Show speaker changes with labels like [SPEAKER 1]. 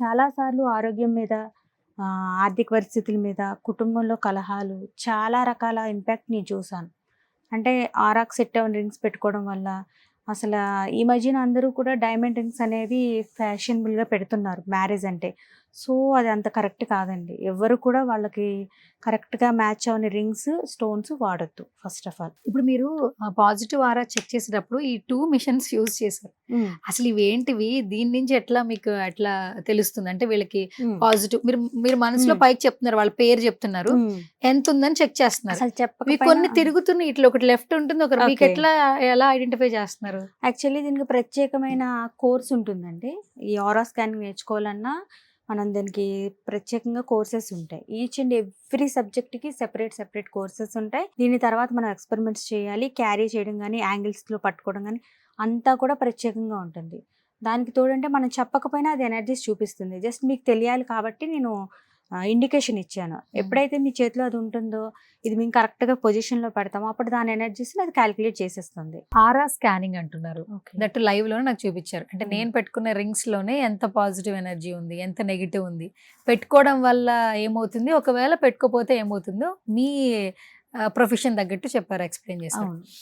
[SPEAKER 1] చాలా సార్లు ఆరోగ్యం మీద, ఆర్థిక పరిస్థితుల మీద, కుటుంబంలో కలహాలు, చాలా రకాల ఇంపాక్ట్ నేను చూసాను. అంటే ఆరాకు సెట్ అవ్వని రింగ్స్ పెట్టుకోవడం వల్ల అసల ఈ మధ్యన అందరూ కూడా డైమండ్ రింగ్స్ అనేవి ఫ్యాషనబుల్‌గా పెడుతున్నారు మ్యారేజ్ అంటే. సో, అది అంత కరెక్ట్ కాదండి. ఎవ్వరు కూడా వాళ్ళకి కరెక్ట్‌గా మ్యాచ్ అవ్వని రింగ్స్, స్టోన్స్ వాడొద్దు ఫస్ట్ ఆఫ్ ఆల్.
[SPEAKER 2] ఇప్పుడు మీరు పాజిటివ్ ఆరా చెక్ చేసేటప్పుడు ఈ 2 మిషన్స్ యూజ్ చేశారు.
[SPEAKER 1] హ్మ్.
[SPEAKER 2] అసలు ఇవేంటివి? దీని నుంచి ఎట్లా మీకు ఎట్లా తెలుస్తుంది? అంటే వీళ్ళకి
[SPEAKER 1] హ్మ్.
[SPEAKER 2] పాజిటివ్ మీరు మీరు మనసులో
[SPEAKER 1] హ్మ్.
[SPEAKER 2] పైకి చెప్తున్నారు. వాళ్ళ పేరు చెప్తున్నారు.
[SPEAKER 1] హ్మ్.
[SPEAKER 2] ఎంతుందని చెక్ చేస్తున్నారు.
[SPEAKER 1] అసలు
[SPEAKER 2] ఇవి
[SPEAKER 1] చెప్పకపోయినా
[SPEAKER 2] కొన్ని తిరుగుతున్నాయి. ఇట్లా ఒకటి లెఫ్ట్ ఉంటుంది. ఒకటి
[SPEAKER 1] ఓకే.
[SPEAKER 2] మీకెట్లా ఎలా ఐడెంటిఫై చేస్తున్నారు?
[SPEAKER 1] యాక్చువల్లీ దీనికి ప్రత్యేకమైన కోర్స్ ఉంటుందండి. ఈ ఆరా స్కానింగ్ నేర్చుకోవాలన్నా మనం దానికి ప్రత్యేకంగా కోర్సెస్ ఉంటాయి. ఈచ్ అండ్ ఎవ్రీ సబ్జెక్ట్‌కి సెపరేట్ కోర్సెస్ ఉంటాయి. దీని తర్వాత మనం ఎక్స్‌పెరిమెంట్స్ చేయాలి. క్యారీ చేయడం గానీ, యాంగిల్స్‌లో పట్టుకోవడం గానీ అంతా కూడా ప్రత్యేకంగా ఉంటుంది. దానికి తోడంటే మనం చెప్పకపోయినా అది ఎనర్జీస్ చూపిస్తుంది. జస్ట్ మీకు తెలియాలి కాబట్టి నేను ఇండికేషన్ ఇచ్చాను. ఎప్పుడైతే మీ చేతిలో అది ఉంటుందో, ఇది మేము కరెక్ట్‌గా పొజిషన్‌లో పెడతామో అప్పుడు దాని ఎనర్జీస్‌ని అది కాలిక్యులేట్ చేసేస్తుంది.
[SPEAKER 2] ఆరా స్కానింగ్ అంటున్నారు.
[SPEAKER 1] ఓకే.
[SPEAKER 2] దట్ లైవ్‌లోనే నాకు చూపిచ్చారు. అంటే
[SPEAKER 1] హ్మ్.
[SPEAKER 2] నేను పెట్టుకున్న రింగ్స్‌లోనే ఎంత పాజిటివ్ ఎనర్జీ ఉంది, ఎంత నెగెటివ్ ఉంది, పెట్టుకోవడం వల్ల ఏమవుతుంది, ఒకవేళ పెట్టుకోపోతే ఏమవుతుందో మీ ప్రొఫెషన్ తగ్గట్టు చెప్పారు, ఎక్స్‌ప్లెయిన్ చేశారు.
[SPEAKER 1] అవును.